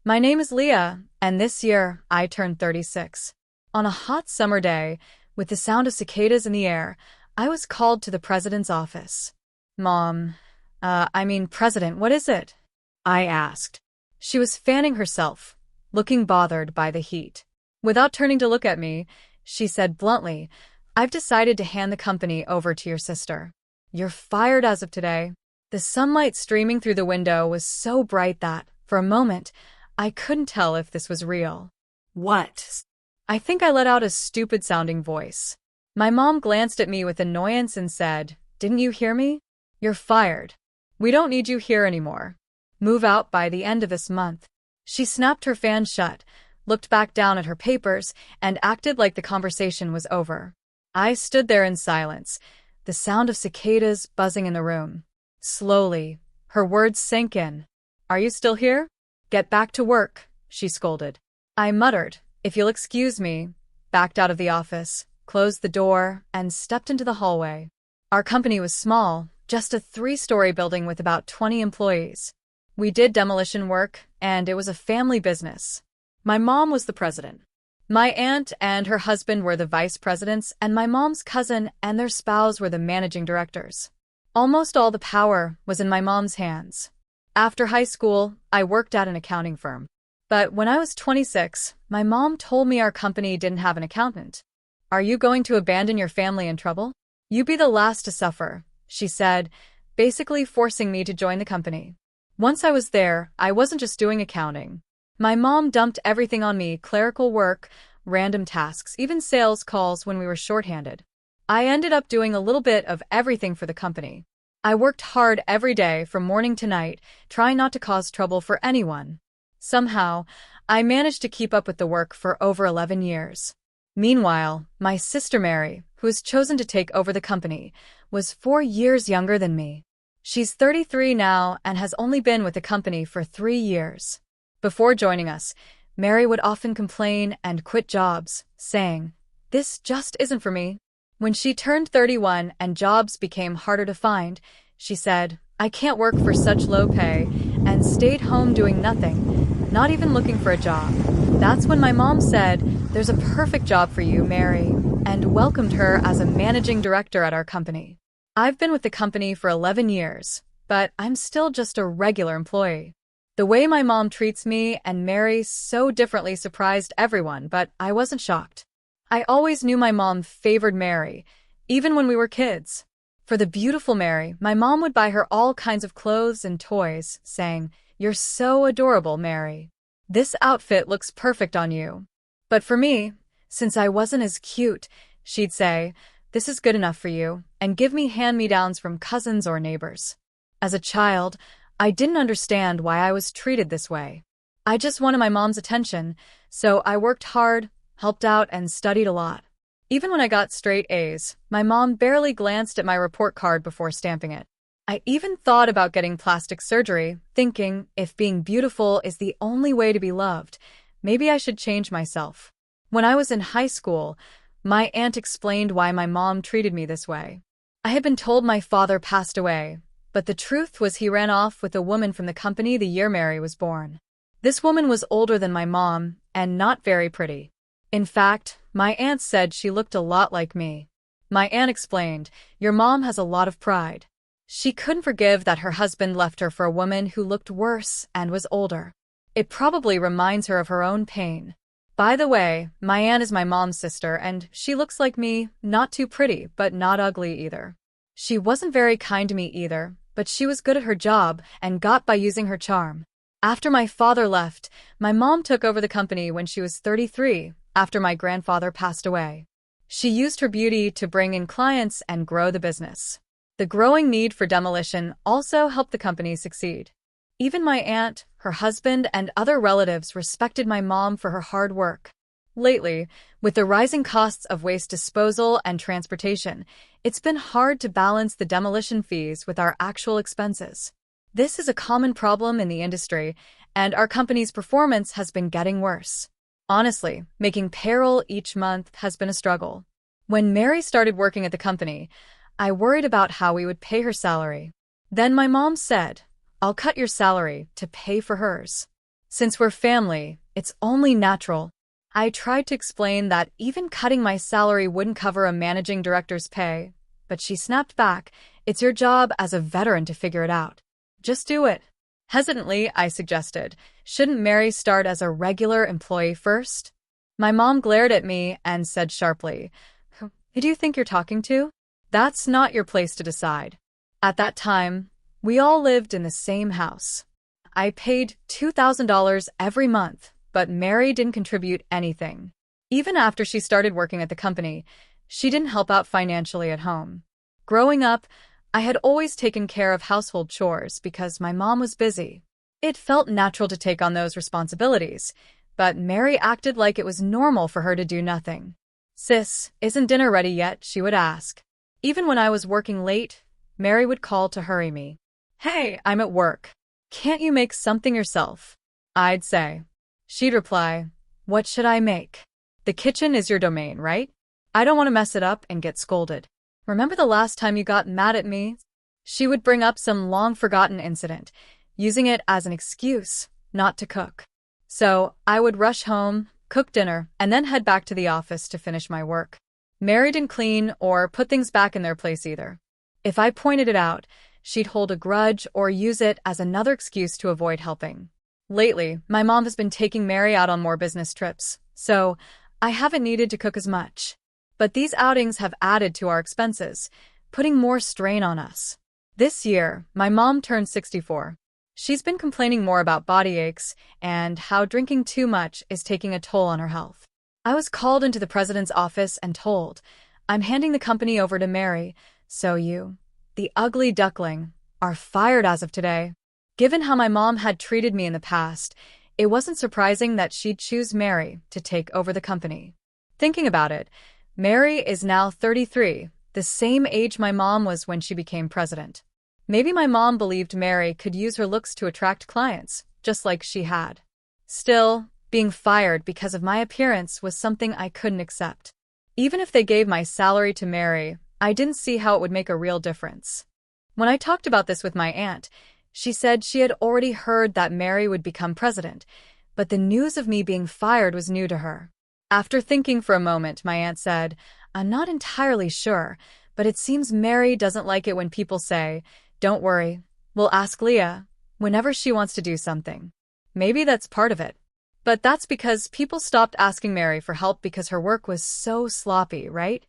My name is Leah, and this year I turned 36. On a hot summer day, with the sound of cicadas in the air, I was called to the president's office. President, what is it? I asked. She was fanning herself, looking bothered by the heat. Without turning to look at me, she said bluntly, I've decided to hand the company over to your sister. You're fired as of today. The sunlight streaming through the window was so bright that, for a moment, I couldn't tell if this was real. What? I think I let out a stupid-sounding voice. My mom glanced at me with annoyance and said, Didn't you hear me? You're fired. We don't need you here anymore. Move out by the end of this month. She snapped her fan shut, looked back down at her papers, and acted like the conversation was over. I stood there in silence, the sound of cicadas buzzing in the room. Slowly, her words sank in. Are you still here? Get back to work, she scolded. I muttered, if you'll excuse me, backed out of the office, closed the door, and stepped into the hallway. Our company was small, just a 3-story building with about 20 employees. We did demolition work, and it was a family business. My mom was the president. My aunt and her husband were the vice presidents, and my mom's cousin and their spouse were the managing directors. Almost all the power was in my mom's hands. After high school, I worked at an accounting firm. But when I was 26, my mom told me our company didn't have an accountant. Are you going to abandon your family in trouble? You be the last to suffer, she said, basically forcing me to join the company. Once I was there, I wasn't just doing accounting. My mom dumped everything on me, clerical work, random tasks, even sales calls when we were shorthanded. I ended up doing a little bit of everything for the company. I worked hard every day from morning to night, trying not to cause trouble for anyone. Somehow, I managed to keep up with the work for over 11 years. Meanwhile, my sister Mary, who has chosen to take over the company, was 4 years younger than me. She's 33 now and has only been with the company for 3 years. Before joining us, Mary would often complain and quit jobs, saying, This just isn't for me. When she turned 31 and jobs became harder to find, she said, I can't work for such low pay, and stayed home doing nothing, not even looking for a job. That's when my mom said, There's a perfect job for you, Mary, and welcomed her as a managing director at our company. I've been with the company for 11 years, but I'm still just a regular employee. The way my mom treats me and Mary so differently surprised everyone, but I wasn't shocked. I always knew my mom favored Mary, even when we were kids. For the beautiful Mary, my mom would buy her all kinds of clothes and toys, saying, You're so adorable, Mary. This outfit looks perfect on you. But for me, since I wasn't as cute, she'd say, This is good enough for you, and give me hand-me-downs from cousins or neighbors. As a child, I didn't understand why I was treated this way. I just wanted my mom's attention, so I worked hard, helped out, and studied a lot. Even when I got straight A's, my mom barely glanced at my report card before stamping it. I even thought about getting plastic surgery, thinking if being beautiful is the only way to be loved, maybe I should change myself. When I was in high school, my aunt explained why my mom treated me this way. I had been told my father passed away, but the truth was he ran off with a woman from the company the year Mary was born. This woman was older than my mom and not very pretty. In fact, my aunt said she looked a lot like me. My aunt explained, Your mom has a lot of pride. She couldn't forgive that her husband left her for a woman who looked worse and was older. It probably reminds her of her own pain. By the way, my aunt is my mom's sister, and she looks like me, not too pretty, but not ugly either. She wasn't very kind to me either, but she was good at her job and got by using her charm. After my father left, my mom took over the company when she was 33, after my grandfather passed away. She used her beauty to bring in clients and grow the business. The growing need for demolition also helped the company succeed. Even my aunt, her husband, and other relatives respected my mom for her hard work. Lately, with the rising costs of waste disposal and transportation, it's been hard to balance the demolition fees with our actual expenses. This is a common problem in the industry, and our company's performance has been getting worse. Honestly, making payroll each month has been a struggle. When Mary started working at the company, I worried about how we would pay her salary. Then my mom said, I'll cut your salary to pay for hers. Since we're family, it's only natural. I tried to explain that even cutting my salary wouldn't cover a managing director's pay, but she snapped back, "It's your job as a veteran to figure it out. Just do it." Hesitantly, I suggested, "Shouldn't Mary start as a regular employee first?" My mom glared at me and said sharply, "Who do you think you're talking to? That's not your place to decide." At that time, we all lived in the same house. I paid $2,000 every month, but Mary didn't contribute anything. Even after she started working at the company, she didn't help out financially at home. Growing up, I had always taken care of household chores because my mom was busy. It felt natural to take on those responsibilities, but Mary acted like it was normal for her to do nothing. "Sis, isn't dinner ready yet?" she would ask. Even when I was working late, Mary would call to hurry me. "Hey, I'm at work. Can't you make something yourself?" I'd say. She'd reply, "What should I make? The kitchen is your domain, right? I don't want to mess it up and get scolded. Remember the last time you got mad at me?" She would bring up some long-forgotten incident, using it as an excuse not to cook. So I would rush home, cook dinner, and then head back to the office to finish my work. Mary didn't clean or put things back in their place either. If I pointed it out, she'd hold a grudge or use it as another excuse to avoid helping. Lately, my mom has been taking Mary out on more business trips, so I haven't needed to cook as much. But these outings have added to our expenses, putting more strain on us. This year, my mom turned 64. She's been complaining more about body aches and how drinking too much is taking a toll on her health. I was called into the president's office and told, "I'm handing the company over to Mary, so you, the ugly duckling, are fired as of today." Given how my mom had treated me in the past, it wasn't surprising that she'd choose Mary to take over the company. Thinking about it, Mary is now 33, the same age my mom was when she became president. Maybe my mom believed Mary could use her looks to attract clients, just like she had. Still, being fired because of my appearance was something I couldn't accept. Even if they gave my salary to Mary, I didn't see how it would make a real difference. When I talked about this with my aunt, she said she had already heard that Mary would become president, but the news of me being fired was new to her. After thinking for a moment, my aunt said, "I'm not entirely sure, but it seems Mary doesn't like it when people say, 'Don't worry, we'll ask Leah,' whenever she wants to do something. Maybe that's part of it. But that's because people stopped asking Mary for help because her work was so sloppy, right?"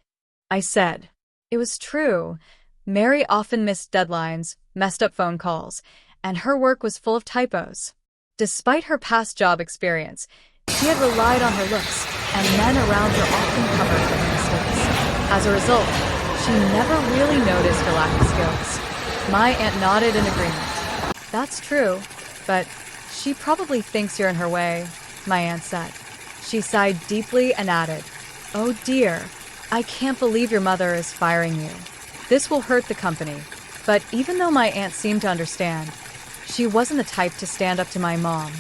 I said. It was true. Mary often missed deadlines, messed up phone calls, and her work was full of typos. Despite her past job experience, she had relied on her looks, and men around her often covered for her mistakes. As a result, she never really noticed her lack of skills. My aunt nodded in agreement. "That's true, but she probably thinks you're in her way," my aunt said. She sighed deeply and added, "Oh dear, I can't believe your mother is firing you. This will hurt the company." But even though my aunt seemed to understand, she wasn't the type to stand up to my mom.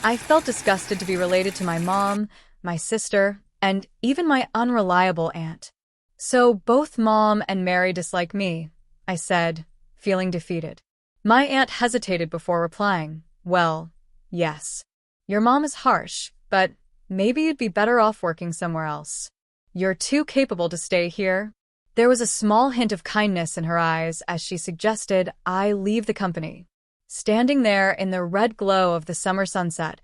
I felt disgusted to be related to my mom, my sister, and even my unreliable aunt. "So both Mom and Mary dislike me," I said, feeling defeated. My aunt hesitated before replying, "Well, yes. Your mom is harsh, but maybe you'd be better off working somewhere else. You're too capable to stay here." There was a small hint of kindness in her eyes as she suggested I leave the company. Standing there in the red glow of the summer sunset,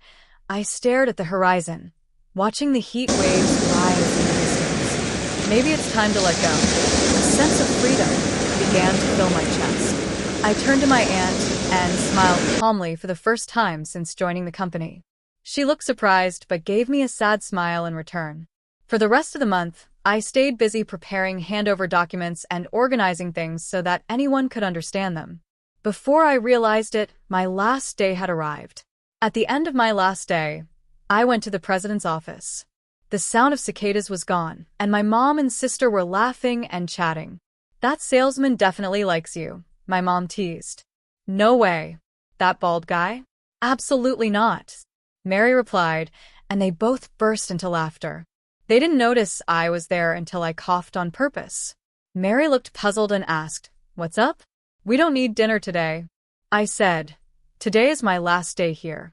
I stared at the horizon, watching the heat waves rise in the distance. Maybe it's time to let go. A sense of freedom began to fill my chest. I turned to my aunt and smiled calmly for the first time since joining the company. She looked surprised but gave me a sad smile in return. For the rest of the month, I stayed busy preparing handover documents and organizing things so that anyone could understand them. Before I realized it, my last day had arrived. At the end of my last day, I went to the president's office. The sound of cicadas was gone, and my mom and sister were laughing and chatting. "That salesman definitely likes you," my mom teased. "No way. That bald guy?" "Absolutely not," Mary replied, and they both burst into laughter. They didn't notice I was there until I coughed on purpose. Mary looked puzzled and asked, "What's up?" "We don't need dinner today," I said. "Today is my last day here."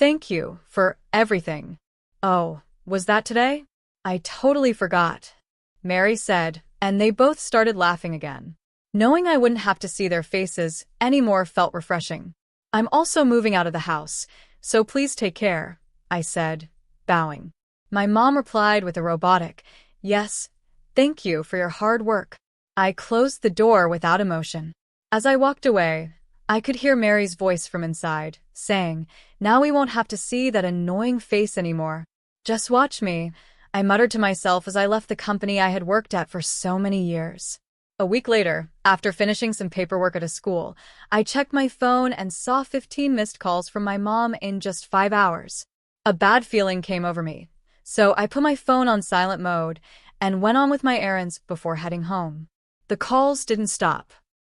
thank you for everything. Oh, was that today? I totally forgot, Mary said, and they both started laughing again. Knowing I wouldn't have to see their faces anymore felt refreshing. I'm also moving out of the house, so please take care, I said, bowing. My mom replied with a robotic, yes, thank you for your hard work. I closed the door without emotion. As I walked away, I could hear Mary's voice from inside, saying, now we won't have to see that annoying face anymore. Just watch me, I muttered to myself as I left the company I had worked at for so many years. A week later, after finishing some paperwork at a school, I checked my phone and saw 15 missed calls from my mom in just 5 hours. A bad feeling came over me, so I put my phone on silent mode and went on with my errands before heading home. The calls didn't stop.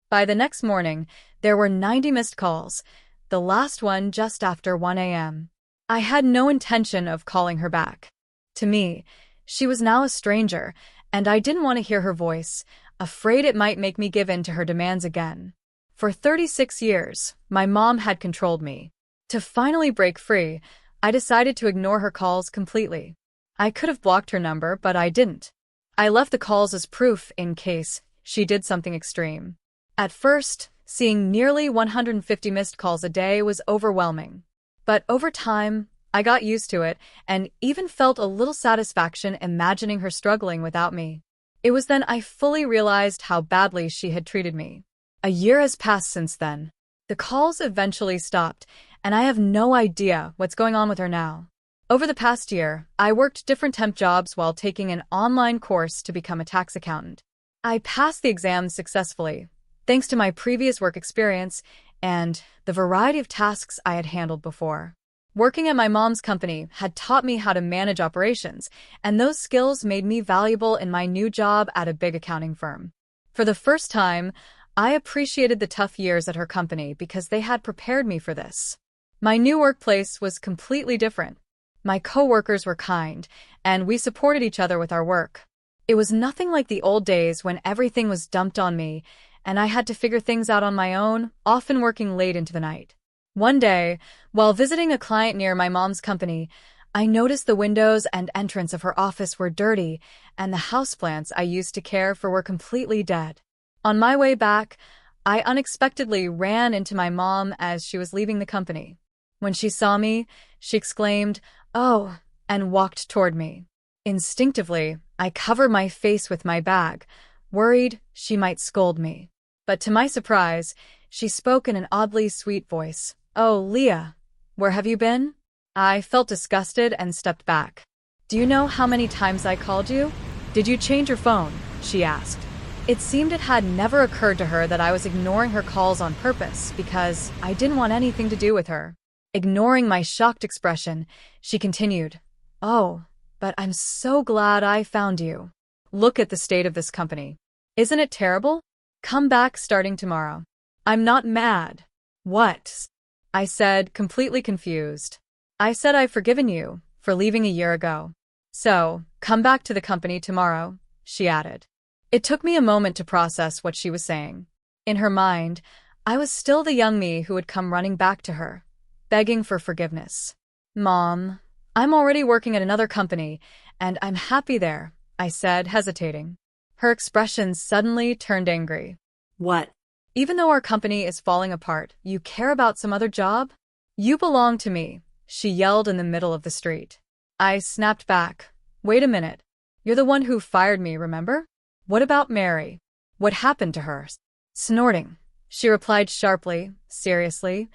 By the next morning, there were 90 missed calls, the last one just after 1 a.m. I had no intention of calling her back. To me, she was now a stranger, and I didn't want to hear her voice, afraid it might make me give in to her demands again. For 36 years, my mom had controlled me. To finally break free, I decided to ignore her calls completely. I could have blocked her number, but I didn't. I left the calls as proof in case she did something extreme. At first, seeing nearly 150 missed calls a day was overwhelming. But over time, I got used to it and even felt a little satisfaction imagining her struggling without me. It was then I fully realized how badly she had treated me. A year has passed since then. The calls eventually stopped, and I have no idea what's going on with her now. Over the past year, I worked different temp jobs while taking an online course to become a tax accountant. I passed the exams successfully, thanks to my previous work experience and the variety of tasks I had handled before. Working at my mom's company had taught me how to manage operations, and those skills made me valuable in my new job at a big accounting firm. For the first time, I appreciated the tough years at her company because they had prepared me for this. My new workplace was completely different. My coworkers were kind, and we supported each other with our work. It was nothing like the old days when everything was dumped on me, and I had to figure things out on my own, often working late into the night. One day, while visiting a client near my mom's company, I noticed the windows and entrance of her office were dirty, and the houseplants I used to care for were completely dead. On my way back, I unexpectedly ran into my mom as she was leaving the company. When she saw me, she exclaimed, "Oh," and walked toward me. Instinctively, I covered my face with my bag, worried she might scold me. But to my surprise, she spoke in an oddly sweet voice. "Oh, Leah, where have you been?" I felt disgusted and stepped back. "Do you know how many times I called you? Did you change your phone?" she asked. It seemed it had never occurred to her that I was ignoring her calls on purpose because I didn't want anything to do with her. Ignoring my shocked expression, she continued, "Oh, but I'm so glad I found you. Look at the state of this company. Isn't it terrible? Come back starting tomorrow." "I'm not mad." "What?" I said, completely confused. "I said I've forgiven you for leaving a year ago. So, come back to the company tomorrow," she added. It took me a moment to process what she was saying. In her mind, I was still the young me who had come running back to her, begging for forgiveness. "Mom, I'm already working at another company, and I'm happy there," I said, hesitating. Her expression suddenly turned angry. "What? Even though our company is falling apart, you care about some other job? You belong to me," she yelled in the middle of the street. I snapped back. "Wait a minute. You're the one who fired me, remember? What about Mary? What happened to her?" Snorting, she replied sharply, seriously.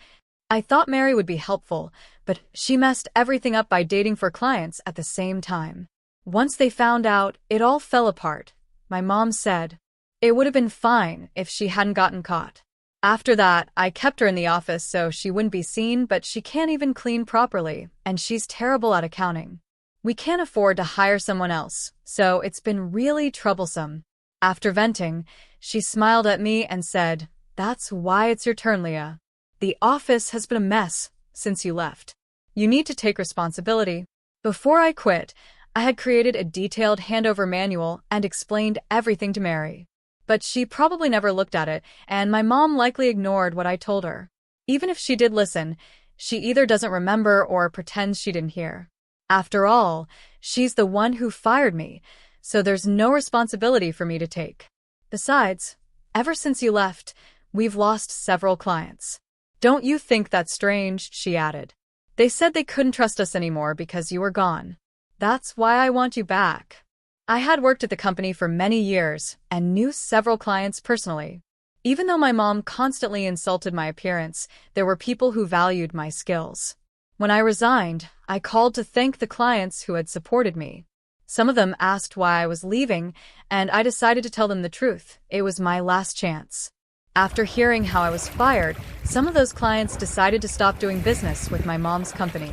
"I thought Mary would be helpful, but she messed everything up by dating 4 clients at the same time. Once they found out, it all fell apart," my mom said. "It would have been fine if she hadn't gotten caught. After that, I kept her in the office so she wouldn't be seen, but she can't even clean properly, and she's terrible at accounting. We can't afford to hire someone else, so it's been really troublesome." After venting, she smiled at me and said, "That's why it's your turn, Leah. The office has been a mess since you left. You need to take responsibility." Before I quit, I had created a detailed handover manual and explained everything to Mary. But she probably never looked at it, and my mom likely ignored what I told her. Even if she did listen, She either doesn't remember or pretends she didn't hear. After all, she's the one who fired me, so there's no responsibility for me to take. Besides, ever since you left, we've lost several clients. Don't you think that's strange? She added. They said they couldn't trust us anymore because you were gone. That's why I want you back. I had worked at the company for many years and knew several clients personally. Even though my mom constantly insulted my appearance, there were people who valued my skills. When I resigned, I called to thank the clients who had supported me. Some of them asked why I was leaving, and I decided to tell them the truth. It was my last chance. After hearing how I was fired, some of those clients decided to stop doing business with my mom's company.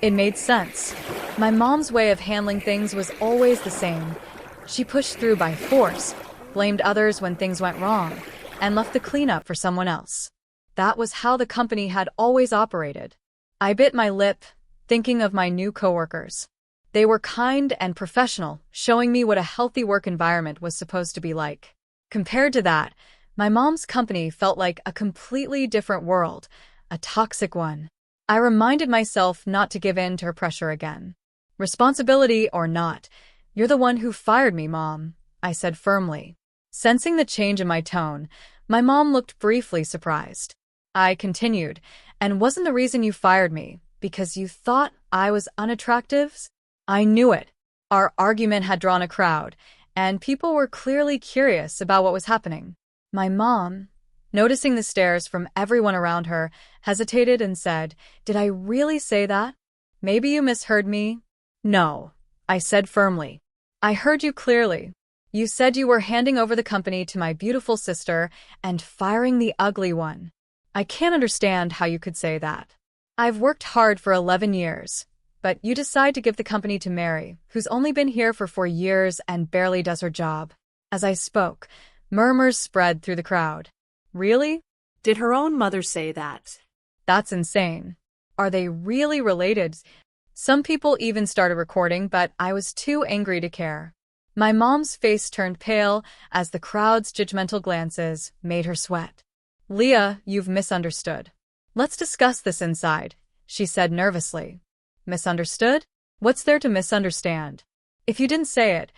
It made sense. My mom's way of handling things was always the same. She pushed through by force, blamed others when things went wrong, and left the cleanup for someone else. That was how the company had always operated. I bit my lip, thinking of my new coworkers. They were kind and professional, showing me what a healthy work environment was supposed to be like. Compared to that, my mom's company felt like a completely different world, a toxic one. I reminded myself not to give in to her pressure again. Responsibility or not, you're the one who fired me, Mom, I said firmly. Sensing the change in my tone, my mom looked briefly surprised. I continued, and wasn't the reason you fired me because you thought I was unattractive? I knew it. Our argument had drawn a crowd, and people were clearly curious about what was happening. My mom, noticing the stares from everyone around her, hesitated and said, "Did I really say that? Maybe you misheard me." "No," I said firmly. "I heard you clearly. You said you were handing over the company to my beautiful sister and firing the ugly one. I can't understand how you could say that. I've worked hard for 11 years, but you decide to give the company to Mary, who's only been here for 4 years and barely does her job." As I spoke, murmurs spread through the crowd. Really? Did her own mother say that? That's insane. Are they really related? Some people even started recording, but I was too angry to care. My mom's face turned pale as the crowd's judgmental glances made her sweat. "Leah, you've misunderstood. Let's discuss this inside," she said nervously. Misunderstood? What's there to misunderstand? If you didn't say it,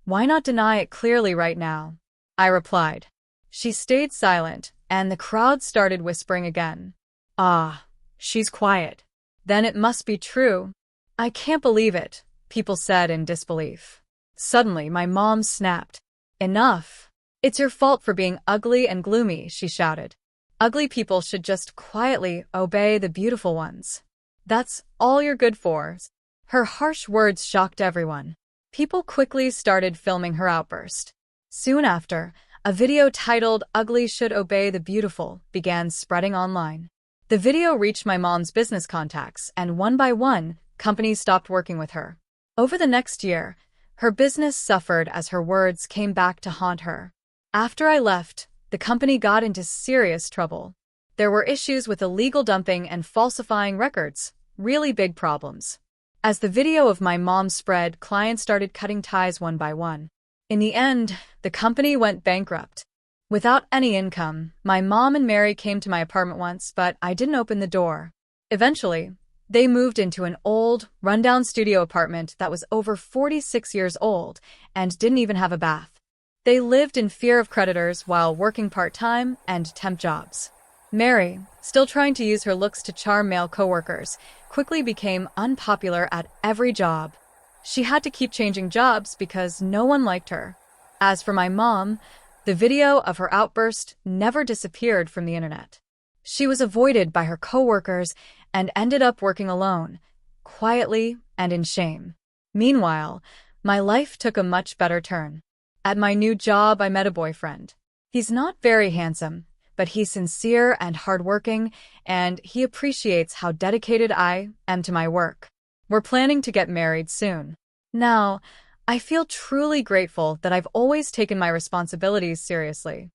why not deny it clearly right now? I replied. She stayed silent, and the crowd started whispering again. Ah, she's quiet. Then it must be true. I can't believe it, people said in disbelief. Suddenly, my mom snapped. Enough. It's your fault for being ugly and gloomy, she shouted. Ugly people should just quietly obey the beautiful ones. That's all you're good for. Her harsh words shocked everyone. People quickly started filming her outburst. Soon after, a video titled "Ugly Should Obey the Beautiful" began spreading online. The video reached my mom's business contacts, and one by one, companies stopped working with her. Over the next year, her business suffered as her words came back to haunt her. After I left, the company got into serious trouble. There were issues with illegal dumping and falsifying records, really big problems. As the video of my mom spread, clients started cutting ties one by one. In the end, the company went bankrupt. Without any income, my mom and Mary came to my apartment once, but I didn't open the door. Eventually, they moved into an old, rundown studio apartment that was over 46 years old and didn't even have a bath. They lived in fear of creditors while working part-time and temp jobs. Mary, still trying to use her looks to charm male coworkers, quickly became unpopular at every job. She had to keep changing jobs because no one liked her. As for my mom, the video of her outburst never disappeared from the internet. She was avoided by her coworkers and ended up working alone, quietly and in shame. Meanwhile, my life took a much better turn. At my new job, I met a boyfriend. He's not very handsome, but he's sincere and hardworking, and he appreciates how dedicated I am to my work. We're planning to get married soon. Now, I feel truly grateful that I've always taken my responsibilities seriously.